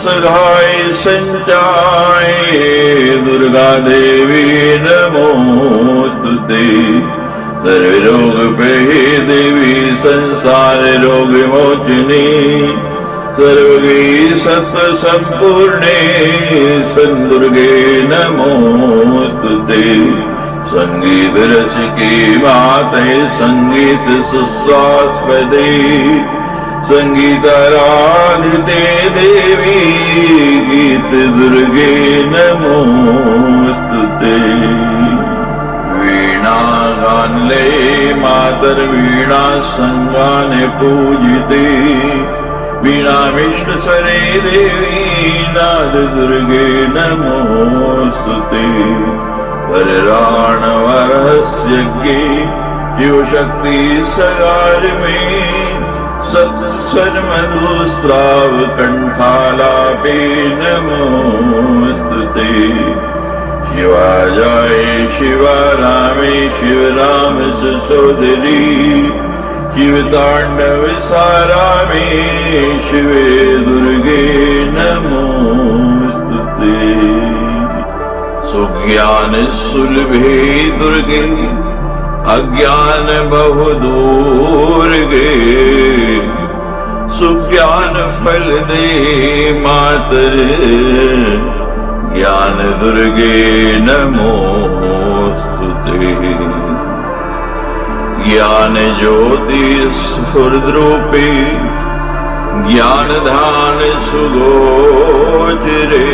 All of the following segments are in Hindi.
सहाय संचाये दुर्गा देवी नमोस्तुते। सर्व रोग पे देवी संसार रोग विमोचिनी सर्वगी सत्व संपूर्णे संदुर्गे नमोस्तुते। संगीत रस की माते संगीत सुस्वास्पदे संगीताराधिते देवी गीत दुर्गे नमोस्तुते। वीणा गानले मातर वीणा संगाने पूजिते वीणा विष्णु स्वरे देवी नाद दुर्गे नमोस्तुते। वरराण वरस्यज्ञे शिव शक्ति सगार में सत्स्वर मधुस्राव कंठालापे नमोस्तुते। शिवाजाय शिवा रामे शिव राम सुसोदरी शिव तांडव सारामे शिवे दुर्गे नमोस्तुते। सुज्ञान सुलभे दुर्गे अज्ञान बहु दूर गे सुज्ञान फल दे मातर ज्ञान दुर्गे नमोस्तुते। ज्ञान ज्योति स्फुरद्रूपे ज्ञान धान सुगोचरे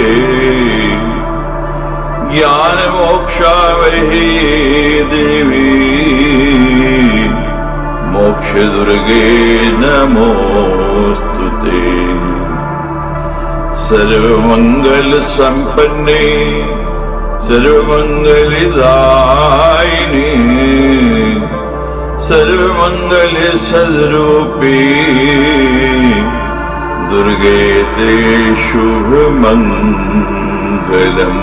ज्ञान मोक्षावहे देवी मोक्ष दुर्गे नमोस्तुते। सर्वमंगल संपन्ने सर्वमंगलदायिनी सर्वमंगल सद्रूपी दुर्गे ते शुभ मंगलम्।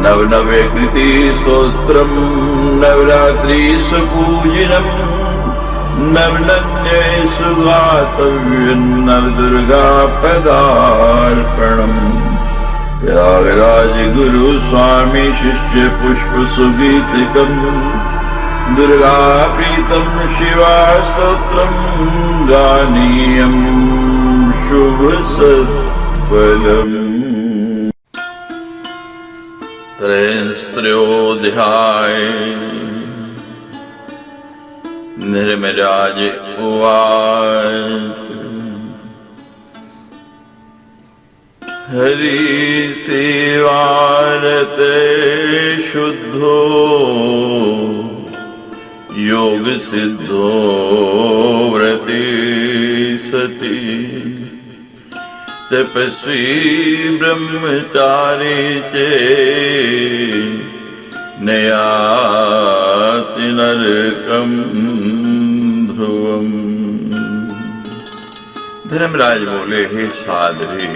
नवनवे कृति स्तोत्रम नवरात्रि सुपूजनम नवनन्ये सुगातव्यं नवदुर्गा पदार्पणम। त्यागराज गुरु स्वामी शिष्य पुष्प सुगीतिकम दुर्गा प्रीतम शिवा स्तोत्रम गानीयम शुभ सत्फलम्। त्रयोऽध्याय निर्मिराज उवाच हरि सेवारत शुद्धो योग सिद्धो व्रते सति तपस्वी ब्रह्मचारी चे नयाति नरकम ध्रुवम। धर्मराज बोले, हे साध्वी,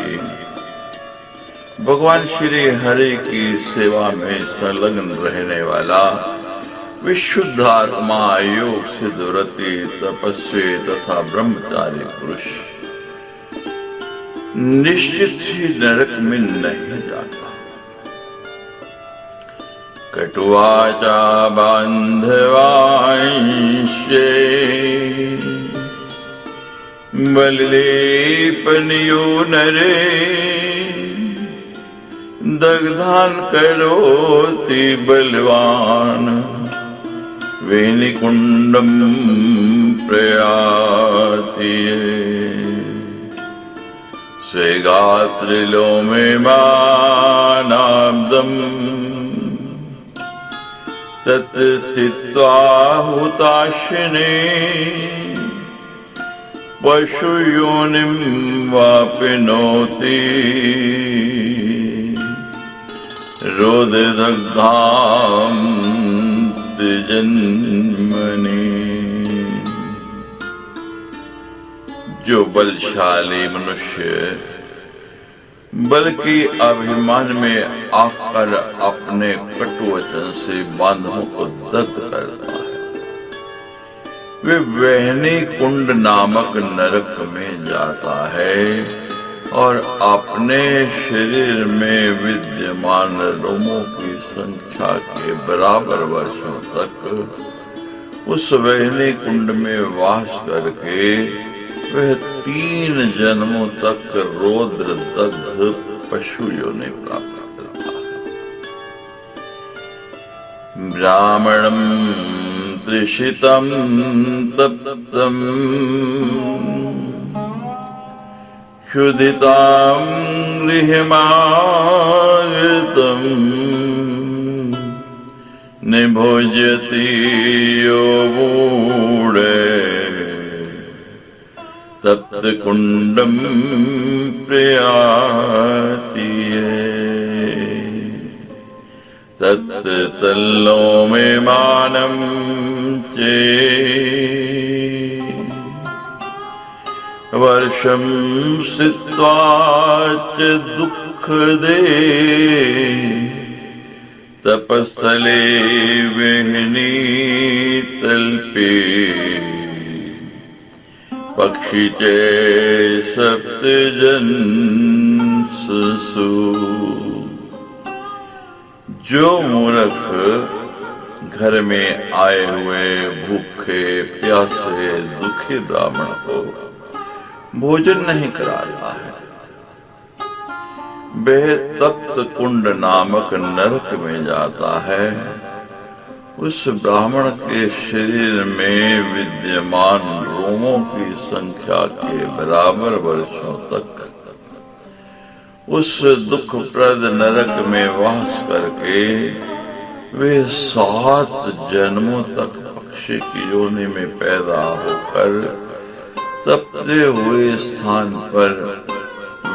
भगवान श्री हरि की सेवा में संलग्न रहने वाला विशुद्ध आत्मा योग सिद्ध व्रती तपस्वी तथा ब्रह्मचारी पुरुष निश्चित ही नरक में नहीं जाता। कटुवाचा बांधवांशे बललेपनियो नरे दग्धान करोति बलवान वेनिकुंडम प्रयाति। स्वेगात्रिलो मे मानाब्दम तत् स्थित्वा हुताशिने पशुयोनिं वापिनोति रोददग्धां जन्मनि। जो बलशाली मनुष्य बल की अभिमान में आकर अपने कटु वचन से बांधवों को दग्ध करता है, वे वहनी कुंड नामक नरक में जाता है। और अपने शरीर में विद्यमान रोमों की संख्या के बराबर वर्षों तक उस वहनी कुंड में वास करके वह 3 जन्मों तक रौद्र दग्ध पशु योनि प्राप्त करता है। ब्राह्मणं त्रिषितं तप्तं क्षुधितां गृहमागतं निभोज्यति यो मूढे तप्त कुंडम प्रयाति तत्र तल्लोमेमानं चे वर्षं स्थित्वा च दुःखदे तपस्थले वेहिनी तल्पे पक्षी चे सप्तजन्सु। जो मूर्ख घर में आए हुए भूखे प्यासे दुखी ब्राह्मण को भोजन नहीं कराता है, वह तप्त कुंड नामक नरक में जाता है। उस ब्राह्मण के शरीर में विद्यमान रोमों की संख्या के बराबर वर्षों तक उस दुखप्रद नरक में वास करके वे 7 जन्मों तक पक्षी की योनि में पैदा होकर तपते हुए स्थान पर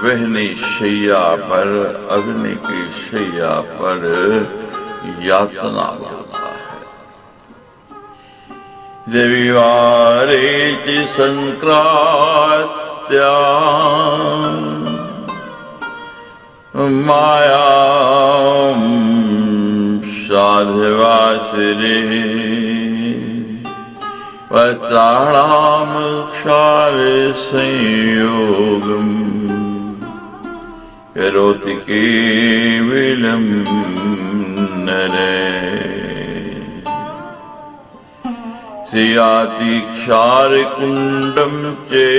वहनी शैया पर अग्नि की शैया पर यातना लाता है। रविवारे च संक्रांत्या मायां साधवासिरे वस्त्राणां क्षार संयोगम् करोति केवलं नरे सियाति क्षार कुंडम चे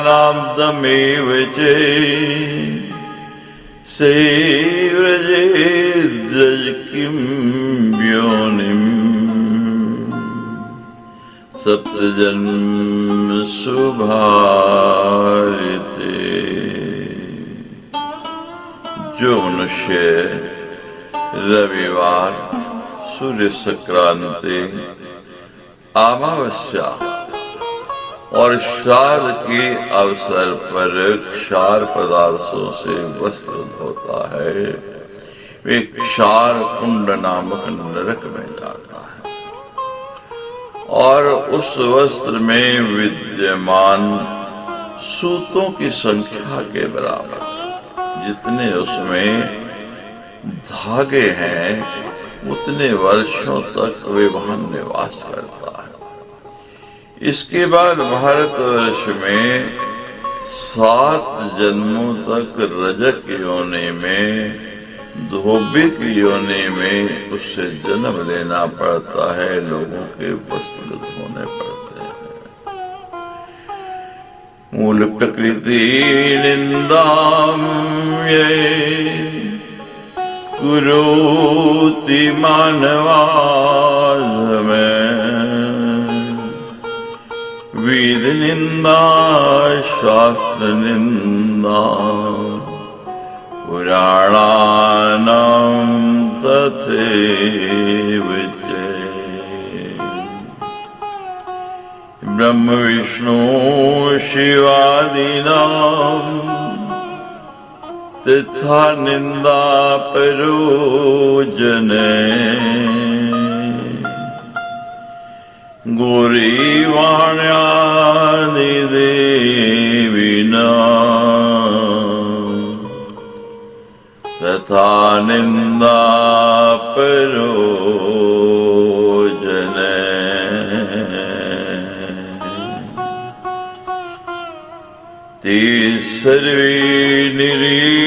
सूत्रमानाब्दमेव चे सेव्रजे द्रज किं योनिम् सप्तजन्म सुभारिते। जो मनुष्य रविवार, सूर्य संक्रांति, अमावस्या और श्राद्ध के अवसर पर क्षार पदार्थों से वस्त्र धोता है, वे क्षार कुंड नामक नरक में जाता है और उस वस्त्र में विद्यमान सूतों की संख्या के बराबर जितने उसमें धागे हैं उतने वर्षों तक वे वहां निवास करता है। इसके बाद भारतवर्ष में 7 जन्मों तक रजक योनि में, धोबी की योनि में उससे जन्म लेना पड़ता है, लोगों के वस्त्र धोने पड़ते हैं। मूल प्रकृति निंदाम ये कुरोति मानवाधमें वेद निंदा शास्त्र निंदा पुराणानां तथैव च ब्रह्म विष्णु शिवादीनां तथा निंदा परोजने गौरीवाण्यादिदेविनां तथा निंदा परोजने। 「सर्वे निर्यान्ति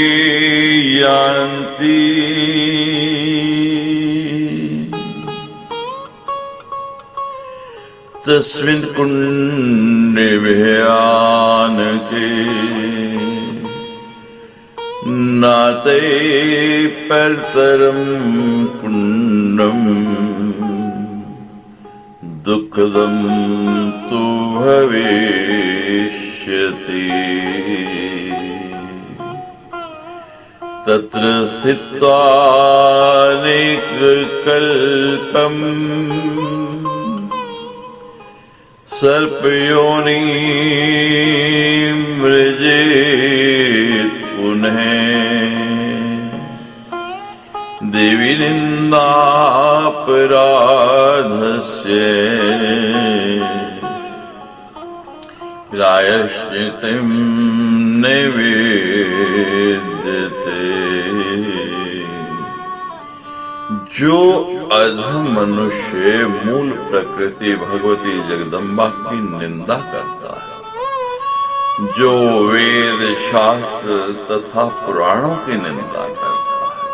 तस्मिन् कुण्डे भयानके नाते परतरं कुण्डं दुःखदं तु भविष्यति तत्र स्थित्वा अनेककल्पम् सर्पयोनिं मृजेत् पुनः देवी निन्दापराधस्य प्रायश्चित्तं निवेद्यते। जो अधम मनुष्य मूल प्रकृति भगवती जगदम्बा की निंदा करता है, जो वेद शास्त्र तथा पुराणों की निंदा करता है,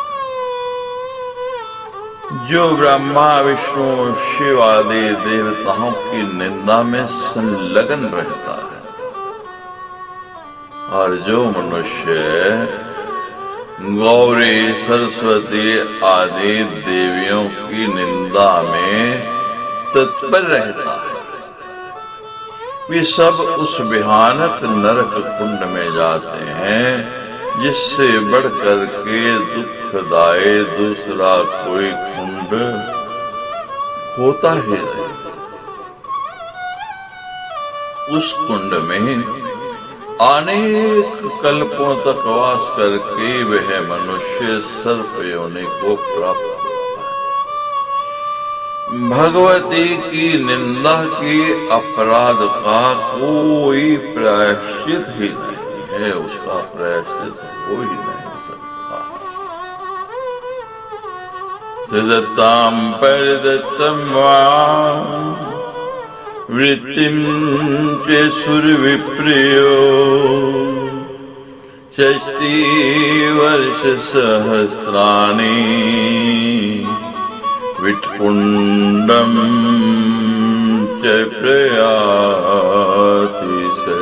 जो ब्रह्मा विष्णु शिव आदि देवताओं की निंदा में संलग्न रहता है, और जो मनुष्य गौरी सरस्वती आदि देवियों की निंदा में तत्पर रहता है, वे सब उस भयानक नरक कुंड में जाते हैं जिससे बढ़कर के दुखदायी दूसरा कोई कुंड होता ही नहीं। उस कुंड में अनेक कल्पों तक वास करके वह मनुष्य सर्प योनि को प्राप्त होता है। भगवती की निंदा की अपराध का कोई प्रायश्चित ही नहीं है, उसका प्रायश्चित हो ही नहीं सकता। सिद्धतां परिदत्तं वा वृत्तिं च सुरविप्रियो 60 वर्षसहस्राणि विट्कुण्डं च प्रयाति से।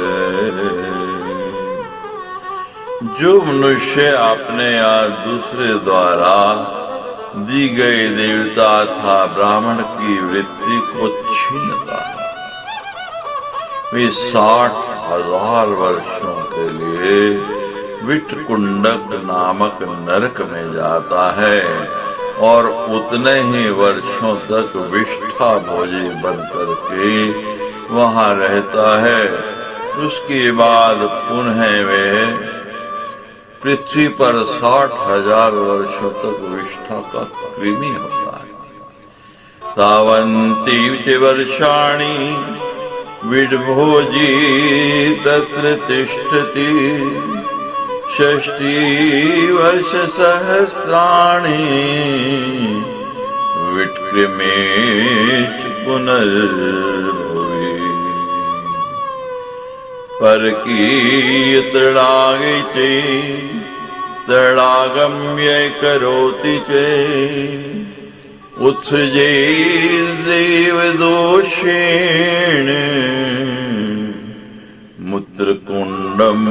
जो मनुष्य अपने या दूसरे द्वारा दी गई देवता था ब्राह्मण की वृत्ति को छीनता है, वे 60,000 वर्षों के लिए विट्कुंडक नामक नरक में जाता है और उतने ही वर्षों तक विष्ठा भोजी बन करके वहां रहता है। उसके बाद पुनः वे पृथ्वी पर 60,000 वर्षों तक विष्ठा का कृमि होता है। तावन्ति च वर्षाणि विड्भोजी तत्र तिष्ठति 60 वर्षसहस्राणि विट्कृमेश्च पुनर्भुवि। परकीयतडागे च तडागम्य करोति च उत्सृजे देवदोषेण मूत्रकुंडं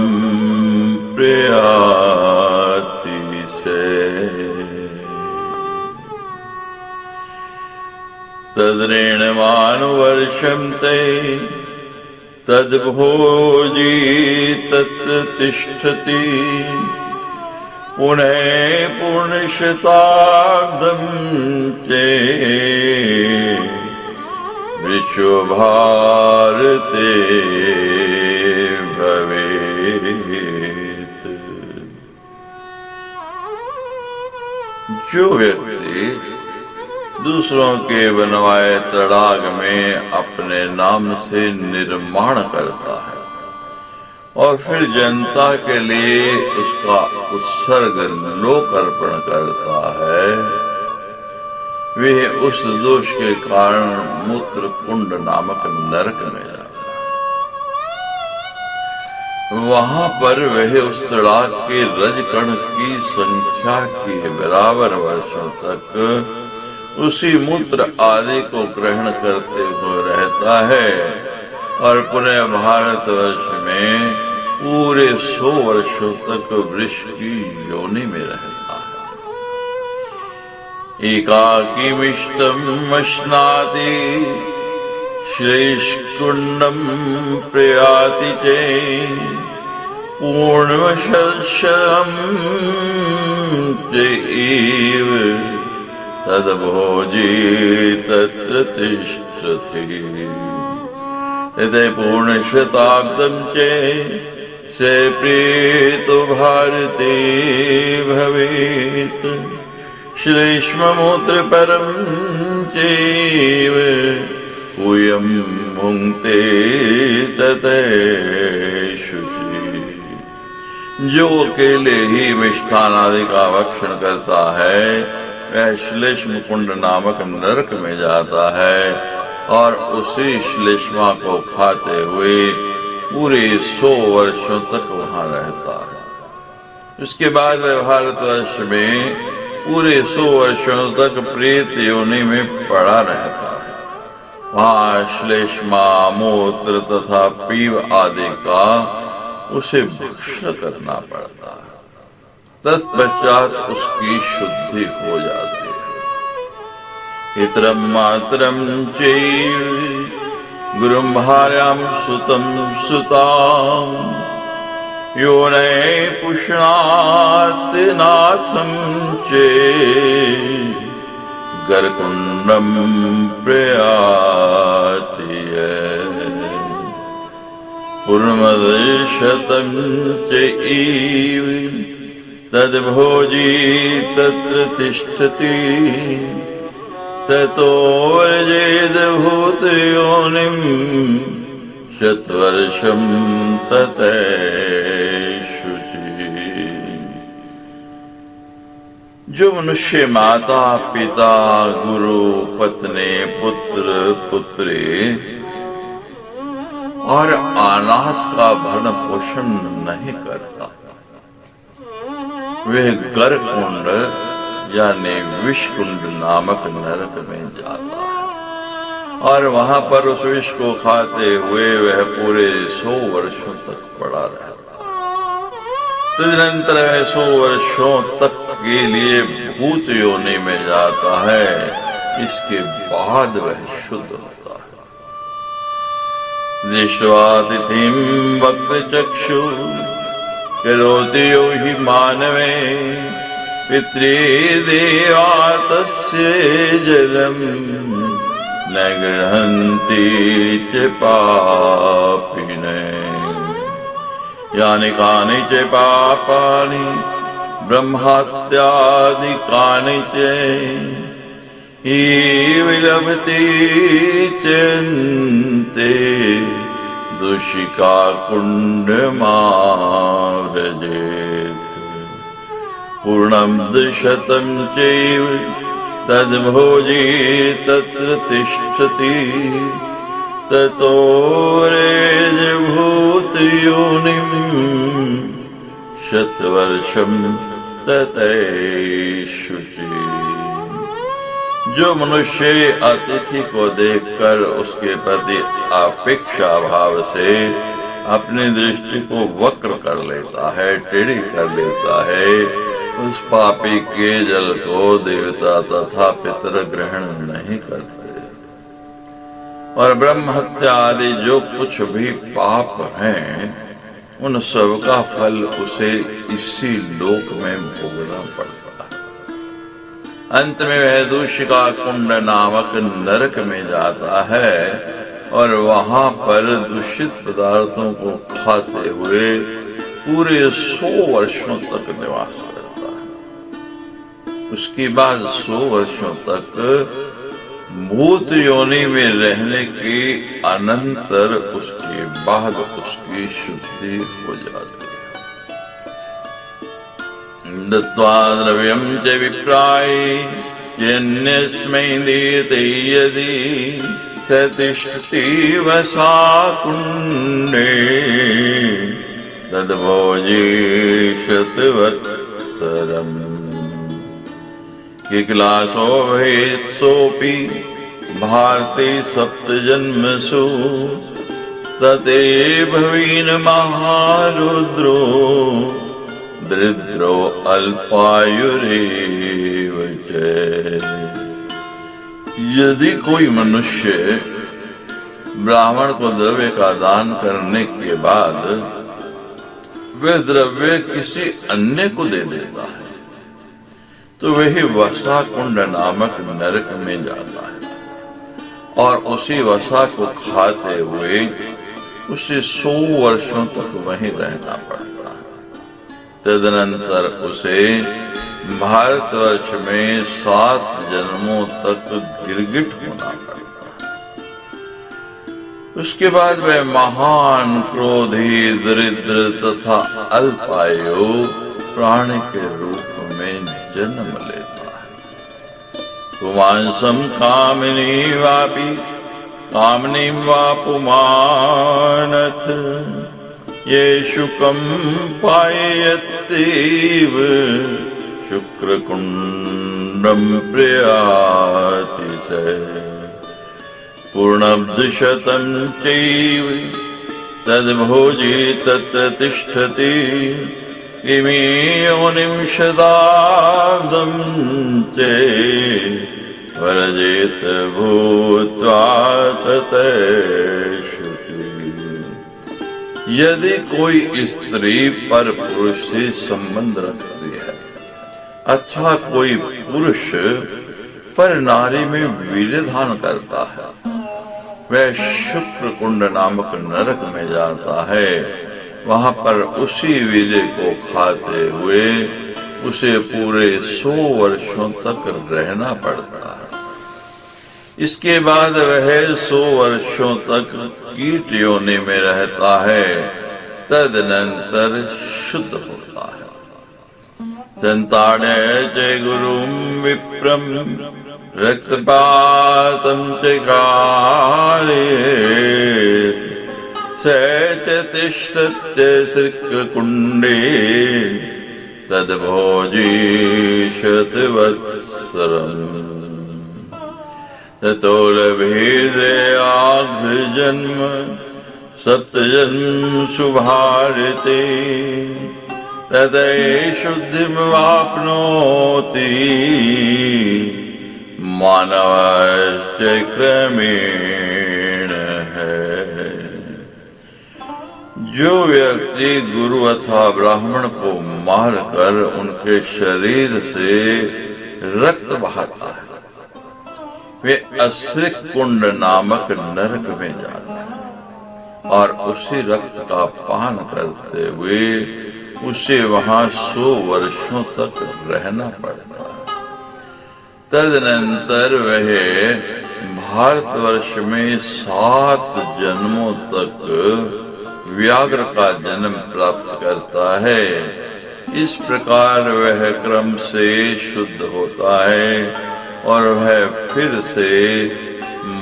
प्रयाति से। तद्रेणमानुवर्षं ते तद्भोजी तत्र तिष्ठति पुनः पुण्यशताब्दं च विश्वभारते भवेत्। जो व्यक्ति दूसरों के बनवाए तड़ाग में अपने नाम से निर्माण करता है और फिर जनता के लिए उसका उत्सर्ग लोकार्पण करता है, वे उस दोष के कारण मूत्र कुंड नामक नरक में जाता है। वहां पर वह उस तड़ाक के रजकण की संख्या के बराबर वर्षों तक उसी मूत्र आदि को ग्रहण करते हुए रहता है और पुनः भारतवर्ष में पूरे 100 वर्षों तक वृष की योनि में रहता है। एकाकीमिष्टम अश्नाति श्लेष्कुंडम प्रयाति चे पूर्णशम चैव तद्भोजी तत्र तिष्ठति तदे पूर्णशताब्दं चे से प्रीतो भारते भवेत् श्लेष्ममूत्र परं चैव पूयं भुङ्क्ते ततः जो अकेले ही मिष्ठान आदि का भक्षण करता है वह श्लेष्म कुंड नामक नरक में जाता है और उसी श्लेष्मा को खाते हुए पूरे 100 वर्षों तक वहां रहता है। उसके बाद वह भारतवर्ष में पूरे 100 वर्षों तक प्रेत योनि में पड़ा रहता है। वहां श्लेष्मा मूत्र तथा पीव आदि का उसे भक्षण करना पड़ता है। तत्पश्चात उसकी शुद्धि हो जाती है। इतरम मातरम चैव गुरुम भार्यां सुतम सुताम योनये पुष्णात् नाथं चे गर्कुंडम प्रयाति पूर्णमदशतं चैव तद्भोजी तत्र तिष्ठति ततो व्रजेद भूतयोनिं शतवर्षं ततः शुचि। जो मनुष्य माता पिता गुरु पत्नी पुत्र पुत्री और अनाथ का भरण पोषण नहीं करता वह गर्कुंड यानी विषकुंड नामक नरक में जाता है और वहां पर उस विष को खाते हुए वह पूरे 100 वर्षों तक पड़ा रहता है। तदनंतर वह 100 वर्षों तक के लिए भूत योनि में जाता है। इसके बाद वह शुद्ध होता है। दृष्ट्वातिथिं वक्रचक्षु करोति यो हि मानवे पितृदेवा तस्य जलम न गृह्णन्ति च पापिनः यानि कानि च पापानि ब्रह्महत्यादिकानि च विलभते चन्ते दूषिका कुण्डमाव्रजेत् पूर्णं द्विशतं चैव तद्भोजी तत्र तिष्ठति ततो व्रजेद्भूतयोनिं शतवर्षं ततः शुचि। जो मनुष्य अतिथि को देखकर उसके प्रति अपेक्षा भाव से अपनी दृष्टि को वक्र कर लेता है, टेढ़ी कर लेता है, उस पापी के जल को देवता तथा पितर ग्रहण नहीं करते और ब्रह्म हत्या आदि जो कुछ भी पाप हैं उन सब का फल उसे इसी लोक में भोगना पड़ता है। अंत में वह दूषिका कुंड नामक नरक में जाता है और वहां पर दूषित पदार्थों को खाते हुए पूरे 100 वर्षों तक निवास करता है। उसके बाद 100 वर्षों तक भूत योनि में रहने के अनंतर उसके बाद उसकी शुद्धि हो जाती है। दत्त्वा द्रव्यं च विप्राय यन्यस्मै दीयते यदि स तिष्ठति वसा कुण्डे तद्भोजीशतवत्सरम् किक्लासो भेत्सोऽपि भारते सप्तजन्मसु तते भवीन महारुद्रो दरिद्रो अल्पायुरेव च। यदि कोई मनुष्य ब्राह्मण को द्रव्य का दान करने के बाद वह द्रव्य किसी अन्य को दे देता है तो वही वसा कुंड नामक नरक में जाता है और उसी वसा को खाते हुए उसे 100 वर्षों तक वहीं रहना पड़ता है। तदनंतर उसे भारतवर्ष में 7 जन्मों तक गिरगिट होना पड़ता है। उसके बाद वह महान क्रोधी दरिद्र तथा अल्पायु प्राणी के रूप में जन्म लेता है। पुमांसम कामिनी वापि कामनीं वा पुमानथ ये शुकं पाययत्येव शुक्रकुण्डं प्रयाति स पूर्णब्धशतं चैव तद्भोजी तत्र तिष्ठति इमे योनिं शताब्दं च वरजेत भूत्वा ततः। यदि कोई स्त्री पर पुरुष से संबंध रखती है अच्छा कोई पुरुष पर नारी में वीर्यधान करता है वह शुक्र कुंड नामक नरक में जाता है। वहां पर उसी वीर्य को खाते हुए उसे पूरे 100 वर्षों तक रहना पड़ता है। इसके बाद वह 100 वर्षों तक कीट योनि में रहता है। तदनंतर शुद्ध होता है। संताड़े च गुरुं विप्रम रक्तपातं च कारयेत् स च तिष्ठत्य सृक्कुण्डे तद्भोजी शतवत्सरम् ततो लभेदेयाघ्रजन्म सप्तजन्मसु भारते ततः शुद्धिमवाप्नोति मानवश्च क्रमेण है। जो व्यक्ति गुरु अथवा ब्राह्मण को मारकर उनके शरीर से रक्त बहाता है वे असृक कुंड नामक नरक में जाते हैं और उसी रक्त का पान करते हुए उसे वहां 100 वर्षों तक रहना पड़ता है। तदनंतर वह भारतवर्ष में 7 जन्मों तक व्याघ्र का जन्म प्राप्त करता है। इस प्रकार वह क्रम से शुद्ध होता है और वह फिर से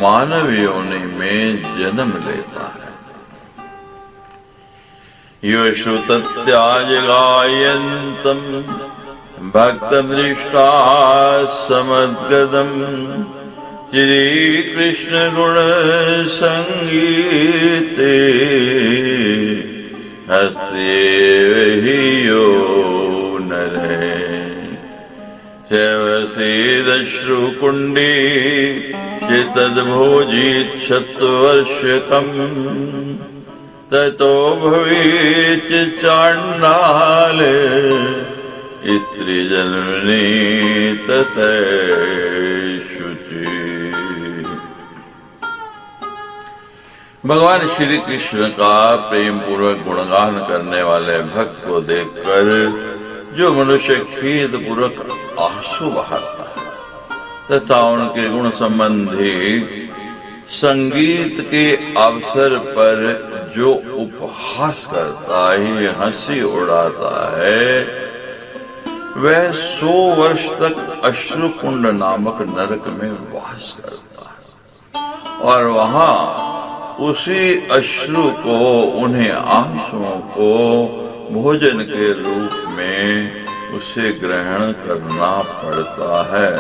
मानव योनि में जन्म लेता है। यो श्रुतत्याजगायन्तं भक्तं दृष्ट्वा समद्गदं श्री कृष्ण गुण संगीते हस्ते हि यो नरे सेवसेदश्रुकुण्डे चेतद्भोजीत् शतवर्षकम् ततो भवेत् चाण्डाल स्त्रीजन्मनि ततः शुचि। भगवान श्री कृष्ण का प्रेम पूर्वक गुणगान करने वाले भक्त को देखकर जो मनुष्य खेद पूर्वक आंसू बहाता है तथा उनके गुण संबंधी संगीत के अवसर पर जो उपहास करता है हंसी उड़ाता है वह 100 वर्ष तक अश्रुकुंड नामक नरक में वास करता है और वहां उसी अश्रु को, उन्हें आंसुओं को भोजन के रूप में उसे ग्रहण करना पड़ता है।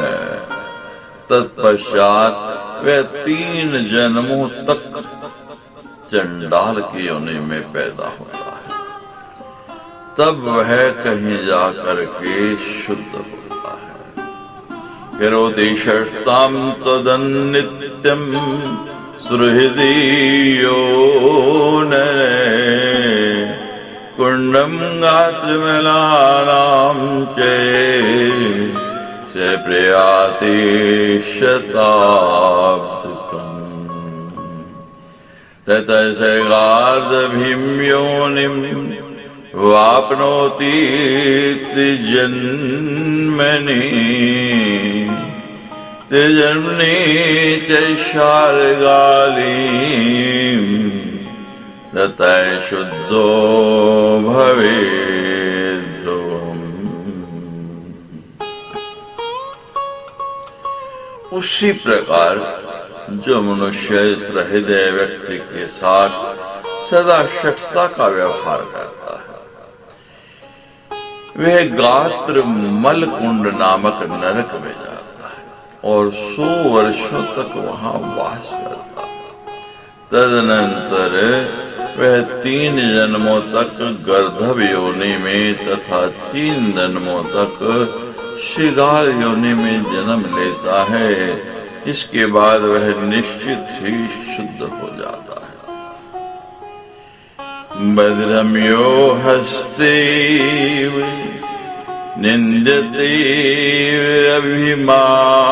तत्पश्चात वह 3 जन्मों तक चंडाल की योनि में पैदा होता है। तब वह कहीं जाकर के शुद्ध होता है। करोति षष्ठां तदन्नित्यं सुहृदि यो नरे कुंडम गात्रमलानां च प्रयाति शताब्दिकम् ततः स गार्धभीं योनिं वाप्नोति त्रिजन्मनि च शार्गालीं ततः शुद्धो भवेत् ध्रुवम्। उसी प्रकार जो मनुष्य इस हृदय व्यक्ति के साथ सदा शक्तता का व्यवहार करता है, वह गात्र मल कुंड नामक नरक में जाता है और 100 वर्षों तक वहां वास करता है। तदनंतर वह 3 जन्मों तक गर्दभ योनि में तथा 3 जन्मों तक शिगाल योनि में जन्म लेता है। इसके बाद वह निश्चित ही शुद्ध हो जाता है। भद्रम यो हस्ते निंदते अभिमानते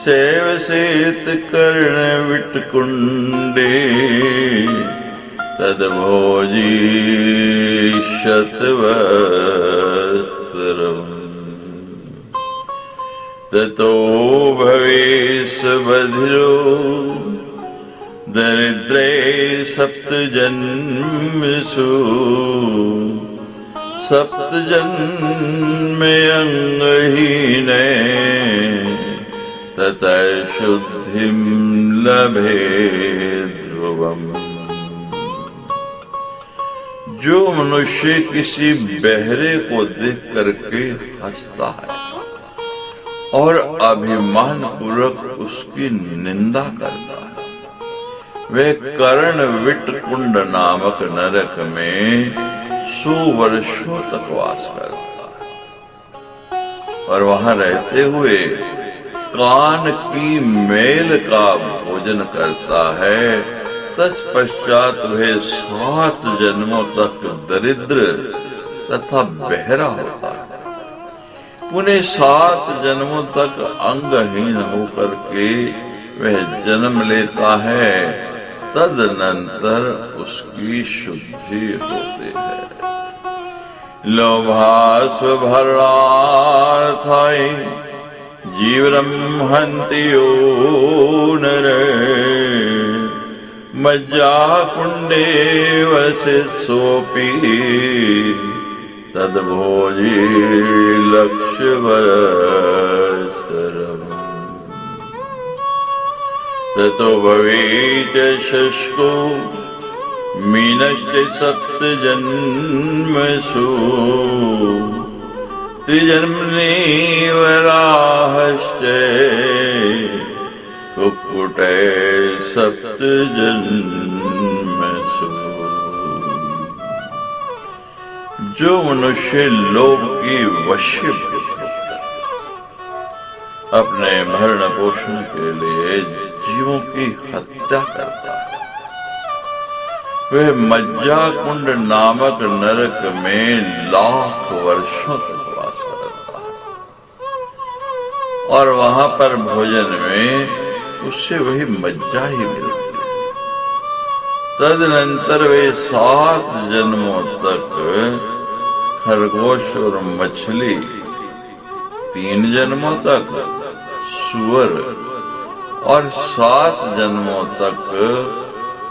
सेवसेत कर्ण विटकुंडे तदभोजी शतवस्त्रम् ततो भवेश बधिरो दरिद्रे 7 जन्मसु 7 जन्मे अंगहीने ततः शुद्धिं लभे ध्रुवम्। जो मनुष्य किसी बहरे को देख करके हंसता है और अभिमान पूर्वक उसकी निंदा करता है, वे कर्ण विट कुंड नामक नरक में 100 वर्षों तक वास करता है और वहां रहते हुए कान की मेल का भोजन करता है। तत्पश्चात वह 7 जन्मों तक दरिद्र तथा बहरा होता है। उन्हें 7 जन्मों तक अंगहीन होकर के वह जन्म लेता है। तदनंतर उसकी शुद्धि होती है। लोभास्व भरणार्थाय जीवनम हन्ति यो नरे मज्जा कुंडे वसिष्ठोऽपि तद्भोजी लक्ष्यवत्सरम् ततो भवेत् शुष्को मीनश्च 7 जन्मसु त्रिजन्मनि वराहश्च कुक्कुटे 7 जन्मसु। जो मनुष्य लोभ की वशीभूत अपने भरण पोषण के लिए जीवों की हत्या करता है, वह मज्जा कुंड नामक नरक में लाख वर्षों तक वास करता है और वहां पर भोजन में उससे वही मज्जा ही मिलती है। तदनंतर वे 7 जन्मों तक खरगोश और मछली, 3 जन्मों तक सुअर और 7 जन्मों तक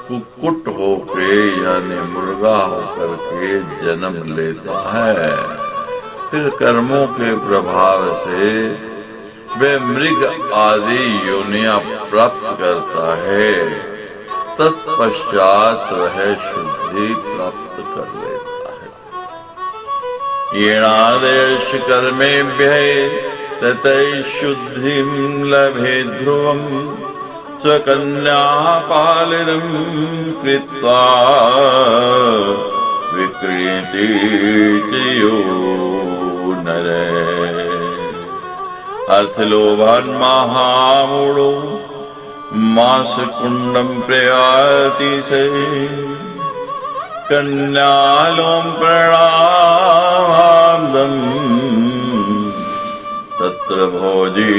कुक्कुट होके यानी मुर्गा होकर के जन्म लेता है। फिर कर्मों के प्रभाव से वे मृग आदि योनियां प्राप्त करता है, तत्पश्चात वह शुद्धि प्राप्त कर लेता है। येणादेश कर्मेभ्यः ततः शुद्धिं लभे ध्रुवं स्वकन्यापालिनं कृत्वा विक्रीति च यो नरः। अर्थलोभान् महामूढो मांसकुण्डं प्रयाति स कन्यालों प्रणामाब्दम् तत्र भोजी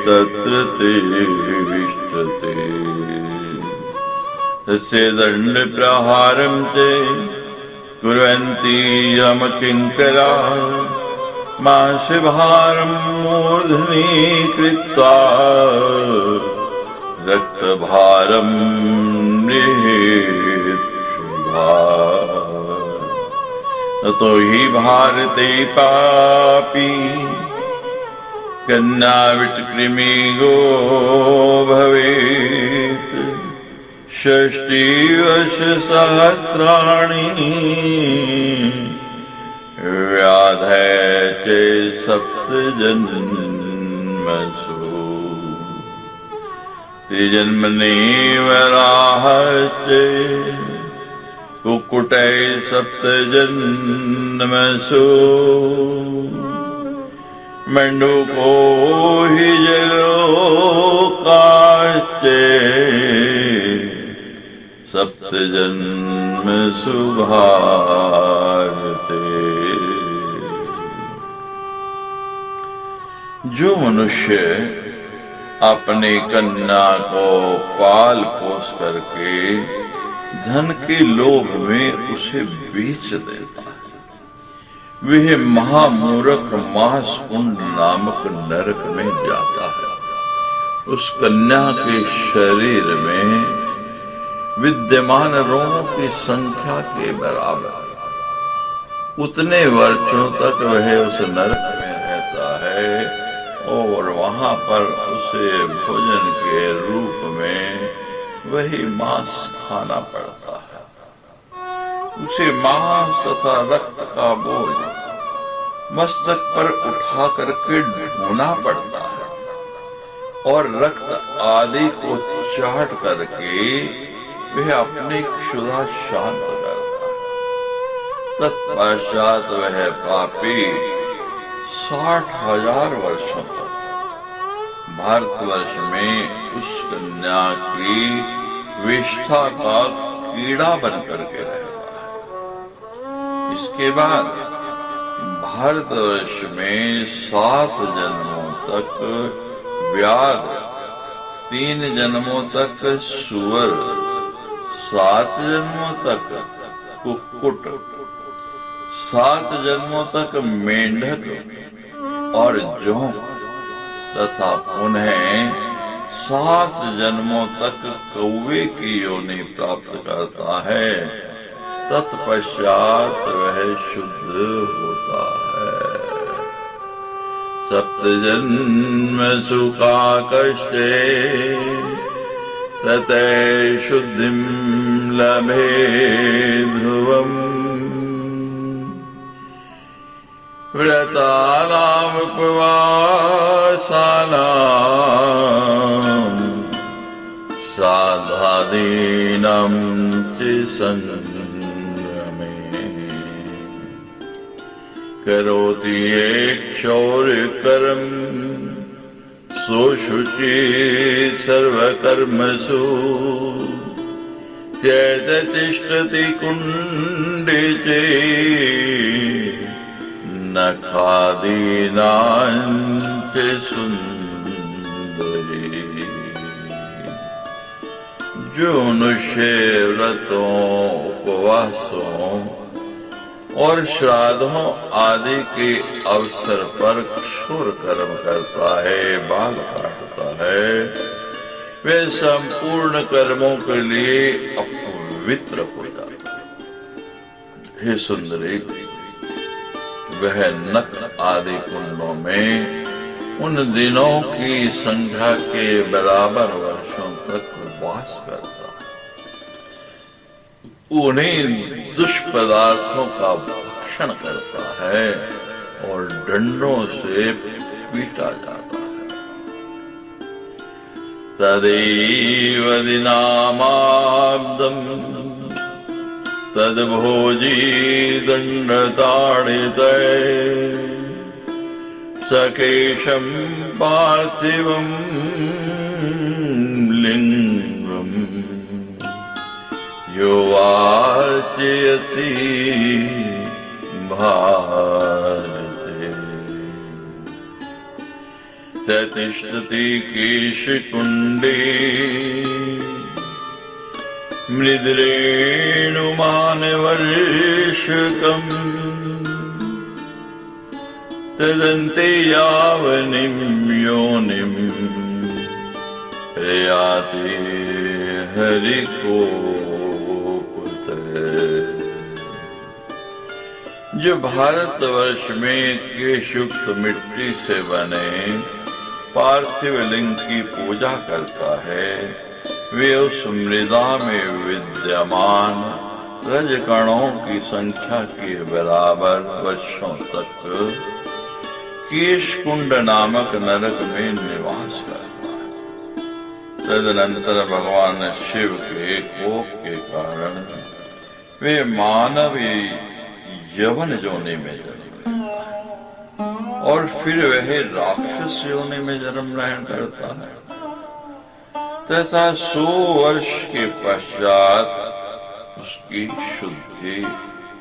तत्र तिष्ठति। तस्य दण्डप्रहारं च कुर्वन्ति यमकिङ्कराः मांसभारं मूर्ध्नि कृत्वा रक्तभारं निहितशुभा। ततो हि भारते पापी कन्याविटकृमिगो भवेत् 60 वर्षसहस्राणि व्याधय च 7 जन्मसु। त्रिजन्मनि वराहश्च कुक्कुटै 7 जन्मसु। मेण्डुको हि जलोकाश्च 7 जन्मसु भारते। जो मनुष्य अपने कन्या को पाल पोस करके धन के लोभ में उसे बेच देता है, वह महामूर्ख मांसकुंड नामक नरक में जाता है। उस कन्या के शरीर में विद्यमान रोमों की संख्या के बराबर उतने वर्षों तक वह उस नरक में रहता है और वहां पर उसे भोजन के रूप में वही मांस खाना पड़ता है। उसे मांस तथा रक्त का बोझ मस्तक पर उठा करके ढोना पड़ता है और रक्त आदि को चाट करके वह अपनी क्षुधा शांत करता है। तत्पश्चात वह पापी 60,000 वर्षों तक भारतवर्ष में उस कन्या की विष्ठा का कीड़ा बन करके रहता है। इसके बाद भारतवर्ष में 7 जन्मों तक व्याध, 3 जन्मों तक सुअर, 7 जन्मों तक कुक्कुट, 7 जन्मों तक मेंढक और जोंक तथा पुनः 7 जन्मों तक कौवे की योनि प्राप्त करता है। तत्पश्चात वह शुद्ध होता है। 7 जन्मसु काकश्चे ततः शुद्धिं लभे ध्रुवम्। व्रतानां उपवासानां श्राद्धादीनां च संयमे करोति ये क्षौरकर्म सोशुचि सर्वकर्मसु चैततिष्ठति कुण्डे च नखादीनां च सुंदरी। जो मनुष्य व्रतों, उपवासों और श्राद्धों आदि के अवसर पर क्षुर कर्म करता है, बाल काटता है, वे संपूर्ण कर्मों के लिए अपवित्र हो जाता है। हे सुंदरी, वह नख आदि कुंडों में उन दिनों की संख्या के बराबर वर्षों तक वास करता है। उन्हें दुष्पदार्थों का भक्षण करता है और डंडों से पीटा जाता है। तदैव दिनामाब्दम् तद्भोजी दंडताड़िते सकेशं पार्थिवं लिंगम यो वार्चयति भारते स तिष्ठति केशकुण्डे मृद्रेणुमानवर्षकम् तदन्ते यावनिं योनिं प्रयाति हरिकोपते। जो भारतवर्ष में केशयुक्त मिट्टी से बने पार्थिव लिंग की पूजा करता है, वे उस मृदा में विद्यमान रजकणों की संख्या के बराबर वर्षों तक केशकुंड नामक नरक में निवास करता है। तदनंतर भगवान शिव के कोप के कारण वे मानव यवन योनि में जन्म लेता है और फिर वह राक्षस योनि में जन्म ग्रहण करता है। तथा 100 वर्ष के पश्चात उसकी शुद्धि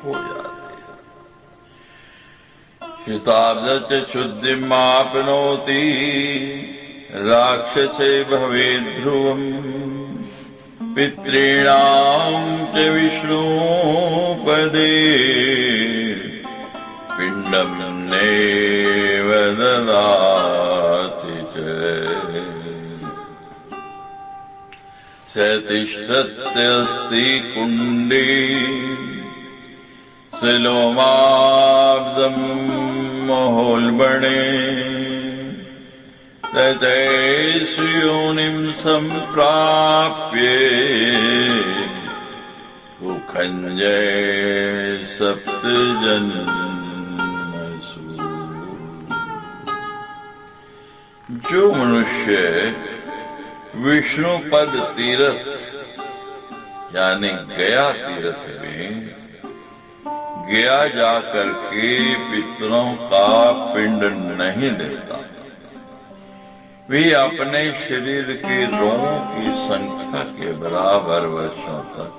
हो जाती है। हिताब्द शुद्धिमाप्नोति राक्षसे भवेद् ध्रुवम् पितॄणां च विष्णुपदे पिण्डं नैव ददाति च स तिष्ठत्यस्ति कुण्डे सलोमाब्दं महोल्बणे ततैषु योनिं सम्प्राप्य कुखञ्जय सप्तजन्मसु। जो मनुष्य विष्णु पद तीर्थ यानी गया तीर्थ में गया जाकर के पितरों का पिंड नहीं देता, वे अपने शरीर के रोमों की संख्या के बराबर वर्षों तक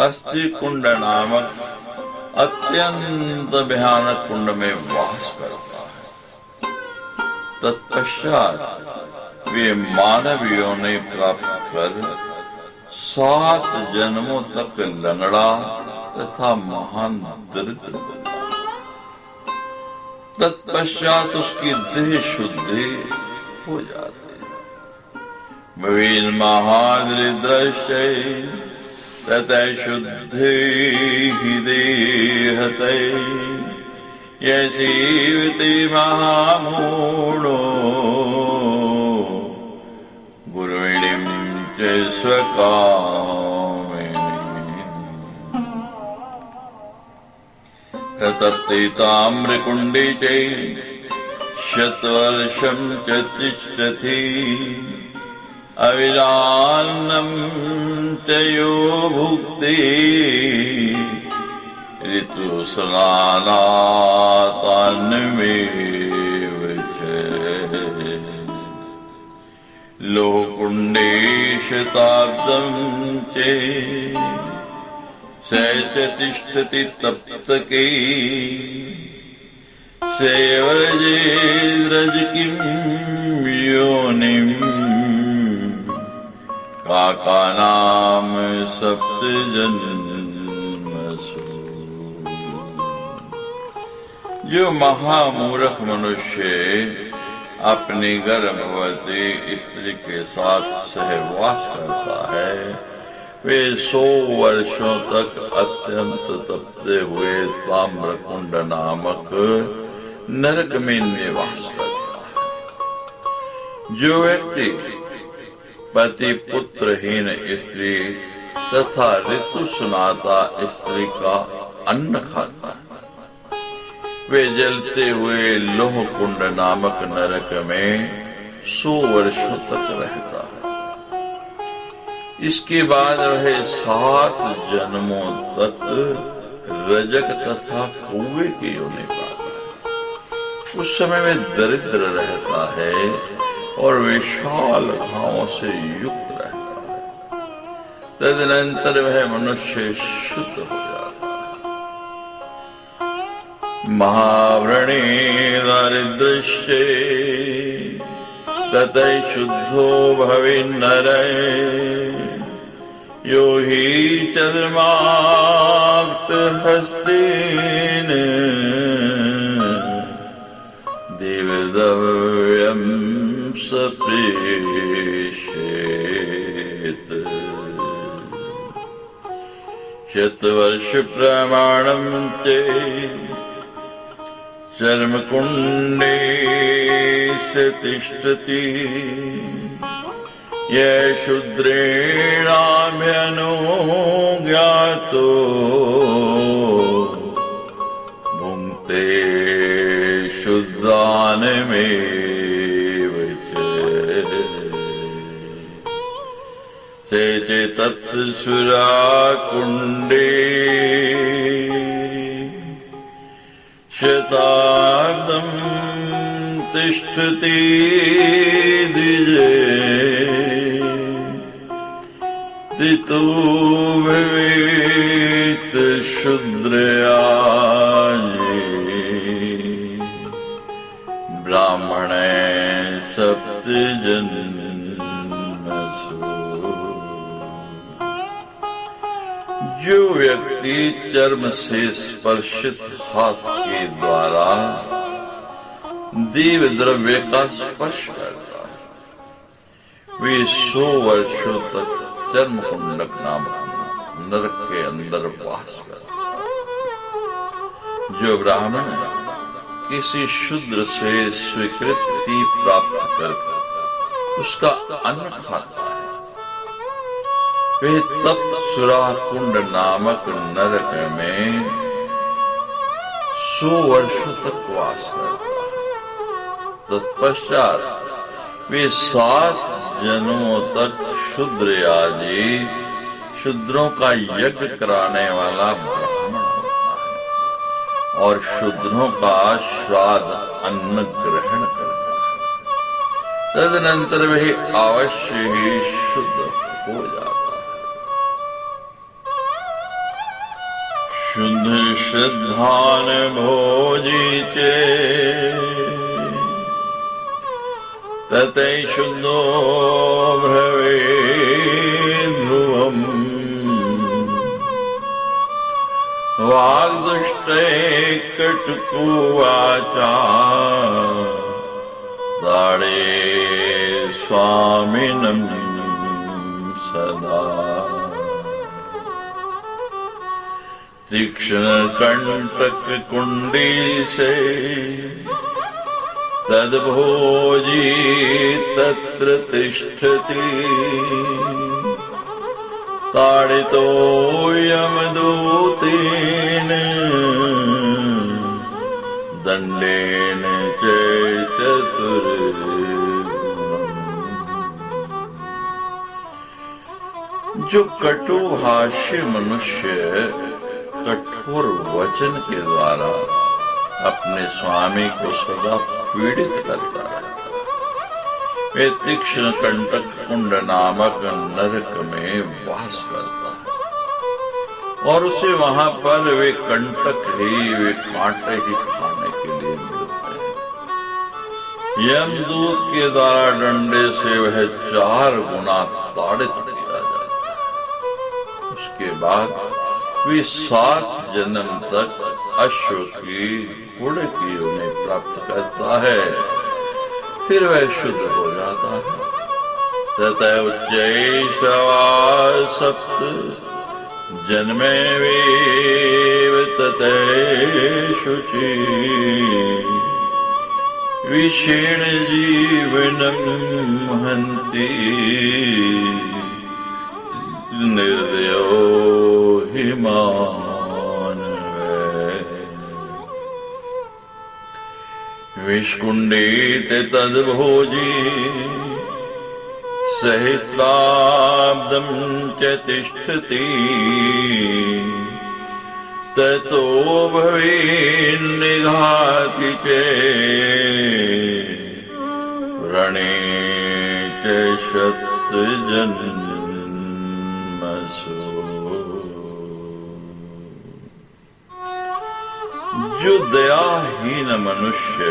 अस्थि कुंड नामक अत्यंत भयानक कुंड में वास करता है। तत्पश्चात वे मानव योनि प्राप्त कर 7 जन्मों तक लंगड़ा तथा महान दरिद्र बना। तत्पश्चात उसकी देह शुद्धि हो जाती है। भवेन् महादरिद्रस्य ततः शुद्धिः देहते यसीवति महामूढो गुरुणीं च स्वकामिनीम् प्रतप्ते ताम्रकुण्डे च शतवर्षं च तिष्ठति अविरान्नं च यो भुक्ते ऋतुस्नानातान्मेव च लोकुण्डे शताब्दं च स च तिष्ठति तप्तके सेवर्जेद्रज किं योनिं काकानां सप्तजन्मसु। जो महामूर्ख मनुष्य अपनी गर्भवती स्त्री के साथ सहवास करता है, वे 100 वर्षों तक अत्यंत तपते हुए ताम्रकुंड नामक नरक में निवास करता है। जो व्यक्ति पति पुत्रहीन स्त्री तथा ऋतु सुनाता स्त्री का अन्न खाता है, वे जलते हुए लोह कुंड नामक नरक में 100 वर्षों तक रहता है। इसके बाद वह 7 जन्मों तक रजक तथा कुएं की योनि पाता है। उस समय में दरिद्र रहता है और विशाल घावों से युक्त रहता है। तदनंतर वह मनुष्य शुद्ध हो जाता है। महाव्रणे दारिद्र्यस्य ततः शुद्धो भवेन्नरः यो हि चर्माक्त हस्तेन देवदव्यं सप्रेषेत। शतवर्ष प्रमाणं च चर्मकुंडे से तिष्ठति ये शूद्रेणाभ्यनुज्ञातो भुङ्क्ते शुद्धानमेव से च तत्सुराकुण्डे शताब्दं तिष्ठति द्विजे तितो भवेत् शूद्रयाजे ब्राह्मणे सप्तजन्मसु। जो व्यक्ति चर्म से स्पर्शित हाथ के द्वारा देव द्रव्य का स्पर्श करता है, वे 100 वर्षों तक चर्म कुंडक नामक नरक के अंदर वास करता है। जो ब्राह्मण किसी शूद्र से स्वीकृति प्राप्त कर उसका अन्न खाता है, वे तप सुराकुंड नामक नरक में 100 वर्षों तक वास करता है। तत्पश्चात वे 7 जन्मों तक शूद्र आदि शूद्रों का यज्ञ कराने वाला ब्राह्मण होता है और शूद्रों का श्राद्ध अन्न ग्रहण करता है। तदनंतर वह अवश्य ही शुद्ध हो जाता है। शुद्ध श्रद्धान भोजिते ततः शुद्धो भवेत् ध्रुवम् वाग्दुष्टे कटुको वाचा ताड़े स्वामिनं सदा। तीक्ष्ण कंटक कुंडी से तद्भोजी तत्र तिष्ठति ताड़ितो यमदूतेन दंडेन च चतुर्भुजम्। जो कटुभाषी मनुष्य कठोर वचन के द्वारा अपने स्वामी को सदा पीड़ित करता रहता है, वे तीक्ष्ण कंटक कुंड नामक नरक में वास करता है और उसे वहां पर वे कंटक ही वे कांटे ही खाने के लिए मिलते हैं। यमदूत के द्वारा डंडे से वह 4 गुना ताड़ित किया जाता है। उसके बाद वे 7 जन्म तक अश्व की गुड़ की उन्हें प्राप्त करता है, फिर वह शुद्ध हो जाता है। ततः उच्चैषवा 7 जन्मे वेव ततः शुचि विषेण जीवनम हन्ति निर्दयो हि मानवः विष्कुण्डेते तद्भोजी सहस्राब्दं च तिष्ठति ततो भवेन्निघाति चेत् व्रणे च शतजन्मसु। जो दयाहीन मनुष्य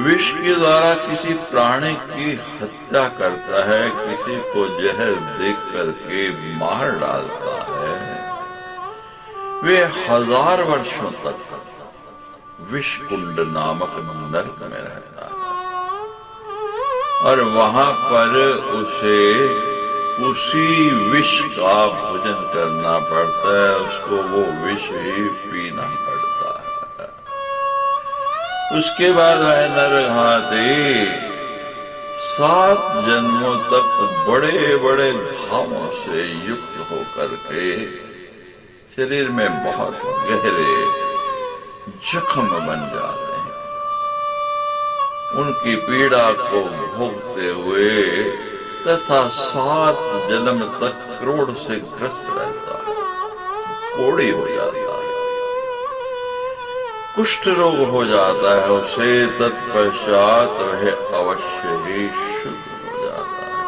विष के द्वारा किसी प्राणी की हत्या करता है, किसी को जहर देख करके मार डालता है, वे 1000 वर्षों तक विषकुंड नामक नरक में रहता है और वहां पर उसे उसी विष का भोजन करना पड़ता है, उसको वो विष ही पीना पड़ता है। उसके बाद वह नरघाती 7 जन्मों तक बड़े बड़े घावों से युक्त होकर के शरीर में बहुत गहरे जख्म बन जाते हैं। उनकी पीड़ा को भोगते हुए तथा 7 जन्म तक क्रोध से ग्रस्त रहता है, कोढ़ी हो जाता है, कुष्ठ रोग हो जाता है उसे। तत्पश्चात वह अवश्य ही शुद्ध हो जाता है।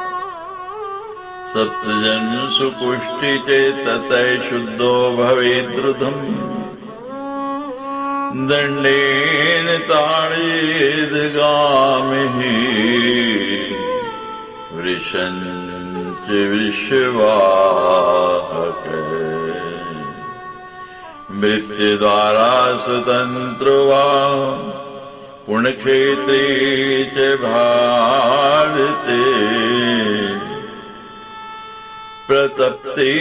सप्तजन्मसु कुष्ठी चेततः शुद्धो भवेद्रुधम् दंडेन ताड़ेदगामिः वृषञ्च वृषवाहक मृत्युद्वारा स्वतंत्रो वा पुण्यक्षेत्रे च भारते प्रतप्ते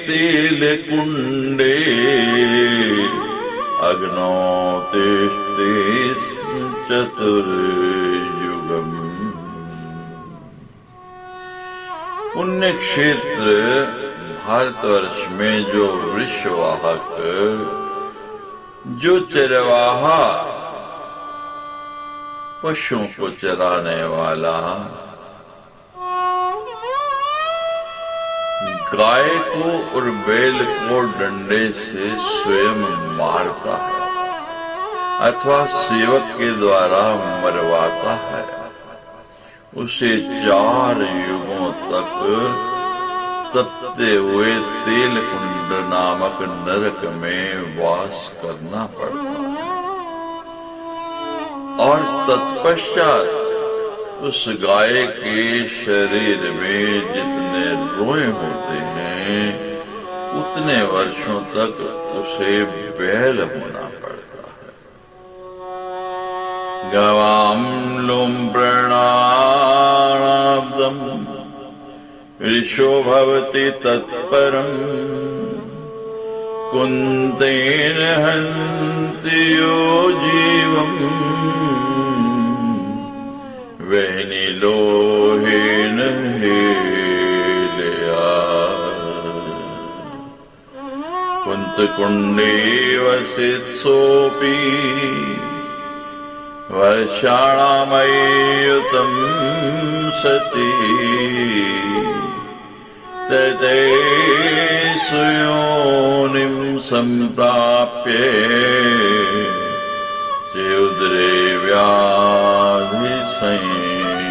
तेलकुण्डे अग्नौ तिष्ठते चतुर्युगम्। पुण्य क्षेत्र भारतवर्ष में जो वृषवाहक, जो चरवाहा पशुओं को चराने वाला गाय को और बैल को डंडे से स्वयं मारता है अथवा सेवक के द्वारा मरवाता है, उसे 4 युगों तक तपते हुए तेल कुंड नामक नरक में वास करना पड़ता है। और तत्पश्चात उस गाय के शरीर में जितने रोए होते हैं उतने वर्षों तक उसे बैल होना पड़ता है। गवाम लुम प्रणाब्दम ऋषो भवति तत्परम् कुन्तेन हन्ति यो जीवम् वह्नि लोहेन हेलया कुन्तकुण्डे वसित्सोऽपि वर्षाणामयुतं सति तते सुयोनिं सम्प्राप्य उदरे व्याधि संयुते।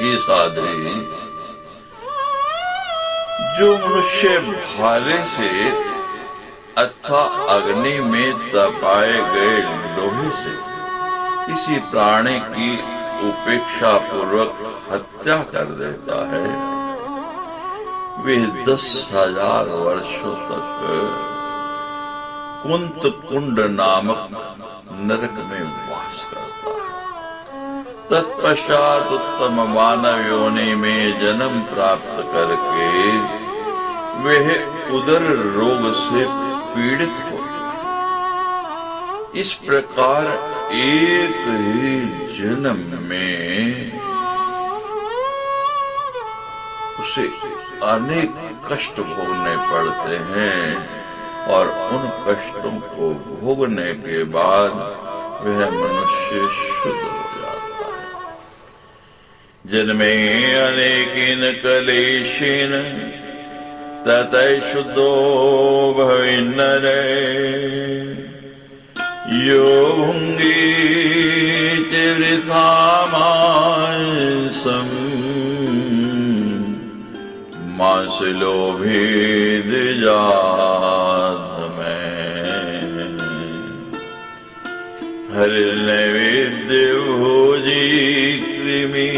ये साधु जो मनुष्य भाले से अथवा अग्नि में तपाए गए लोहे से किसी प्राणी की उपेक्षा पूर्वक हत्या कर देता है, वे 10,000 वर्षों तक कुंत कुंड नामक नरक में वास करता है। तत्पश्चात उत्तम मानव योनि में जन्म प्राप्त करके वह उदर रोग से पीड़ित होता। इस प्रकार एक ही जन्म में उसे अनेक कष्ट भोगने पड़ते हैं और उन कष्टों को भोगने के बाद वह मनुष्य शुद्ध हो जाता है। जन्मे अनेकिन कलेशिन ततः शुद्धो भविन्नरे यो भुंगीत वृथा मांसम् मांस लोभेद जात में हरिर्नैवेद्य भोजी कृमि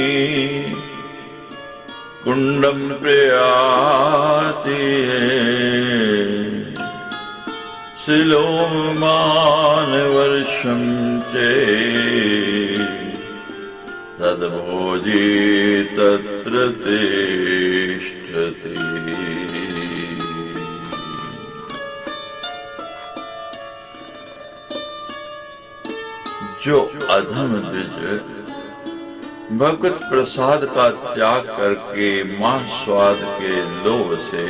कुंडम प्रयाति शिलोमान वर्षम चे तद्भोजी तत्र तिष्ठति। जो अधम द्विज भगवत प्रसाद का त्याग करके मांस स्वाद के लोभ से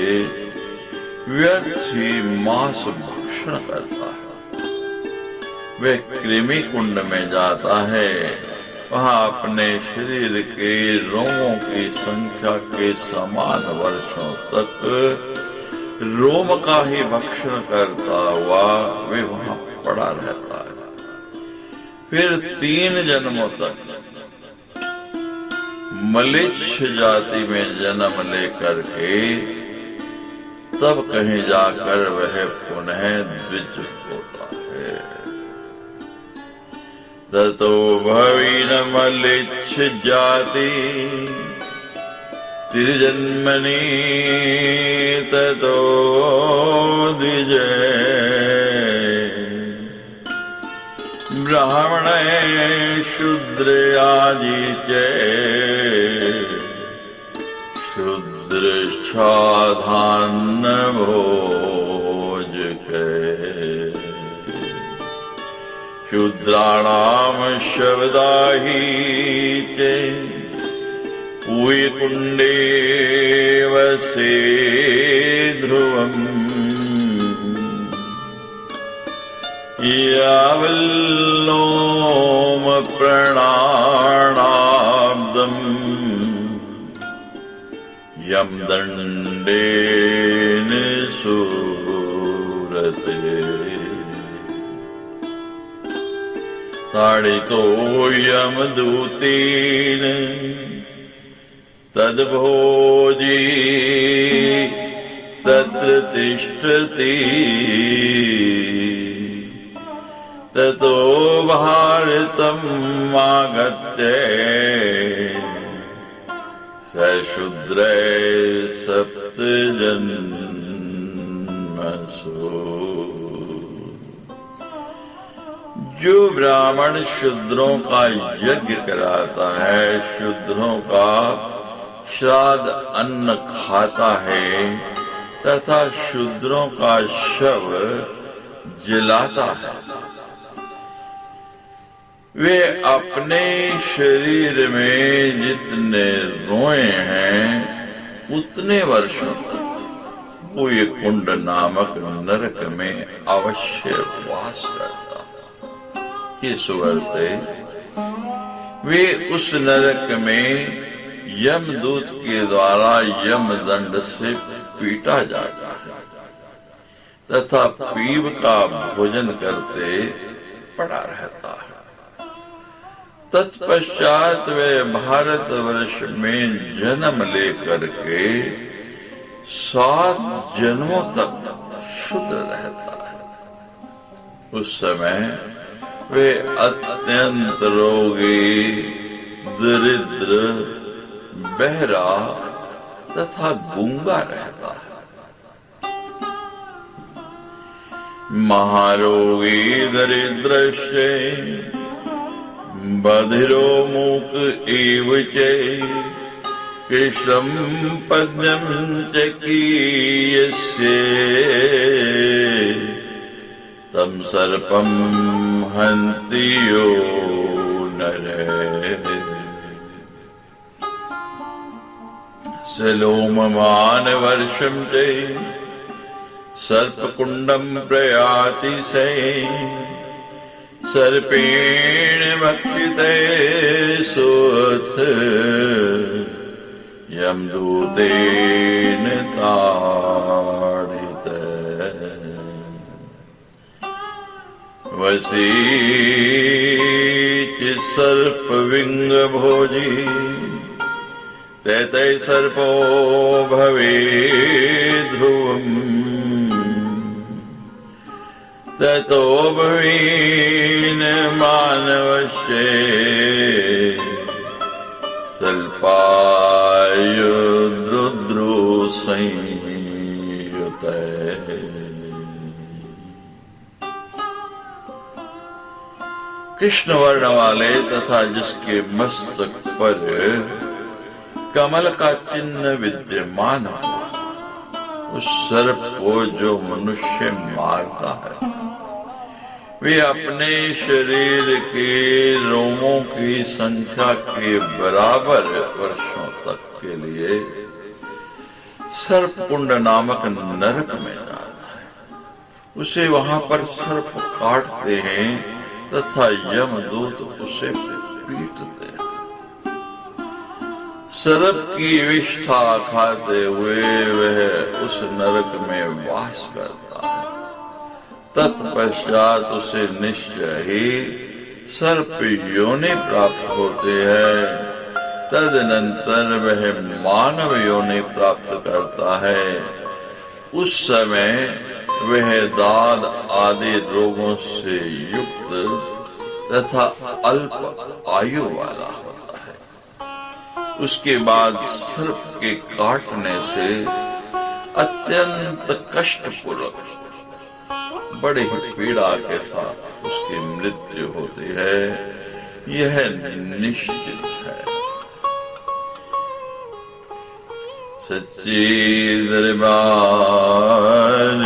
व्यर्थ ही मांस भक्षण करता है, वह कृमि कुंड में जाता है। वहां अपने शरीर के रोमों की संख्या के समान वर्षों तक रोम का ही भक्षण करता हुआ वे वहां पड़ा रहता है। फिर 3 जन्मों तक मलेच्छ जाति में जन्म लेकर के तब कहीं जाकर वह पुनः द्विज होता है। ततो भवीन मलेच्छ जाति तिर्जन्मनि ततो द्विजे ब्राह्मणे शूद्रे आदि चे शूद्रच्छाधान्न भोज के शूद्राणाम शब्दाहि चे कुंडे वसे ध्रुवम् यावल्लोम प्रणानाब्दम् यम दंडेन सूरते ताड़ितो यमदूतेन तद्भोजी तत्र तिष्ठति ततो भारतम् आगत्य शूद्रे सप्त जन्मसु। जो ब्राह्मण शूद्रों का यज्ञ कराता है, शूद्रों का श्राद्ध अन्न खाता है तथा शूद्रों का शव जलाता है, वे अपने शरीर में जितने रोए हैं उतने वर्षों तक वो ये कुंड नामक नरक में अवश्य वास करता है। ये सुवर्ते वे उस नरक में यमदूत के द्वारा यमदंड से पीटा जाता है तथा पीव का भोजन करते पड़ा रहता है। तत्पश्चात वे भारतवर्ष में जन्म लेकर के 7 जन्मों तक शुद्ध रहता है। उस समय वे अत्यंत रोगी, दरिद्र, बहरा तथा गूंगा रहता है। महारोगी दरिद्रस्य बधिरो मूक एव च कृष्णं पद्यं च कीयस्य तं सर्पं हन्ति यो नरः सलोममानवर्षं च सर्पकुण्डं प्रयाति स सर्पेण भक्षिते सोऽथ यमदूतेन ताडितः वसीच सर्पविंगभोजी तैतै सर्पो भवे ध्रुवम् ततो भवेन मानवस्य सल्पायुर्रुद्रो संयुतः। कृष्ण वर्ण वाले तथा जिसके मस्तक पर कमल का चिन्ह विद्यमान हो, उस सर्प को जो मनुष्य मारता है वे अपने शरीर के रोमों की संख्या के बराबर वर्षों तक के लिए सर्पकुंड नामक नरक में जाता है। उसे वहां पर सर्प काटते हैं तथा यमदूत उसे पीटते हैं। सर्प की विष्ठा खाते हुए वह उस नरक में वास करता है। तत्पश्चात उसे निश्चय ही सर्प योनि प्राप्त होते हैं। तदनंतर वह मानव योनि प्राप्त करता है। उस समय वह दाद आदि रोगों से युक्त तथा अल्प आयु वाला होता है। उसके बाद सर्प के काटने से अत्यंत कष्टपूर्वक बड़े ही पीड़ा के साथ उसकी मृत्यु होती है, यह निश्चित है। सच्ची दरबार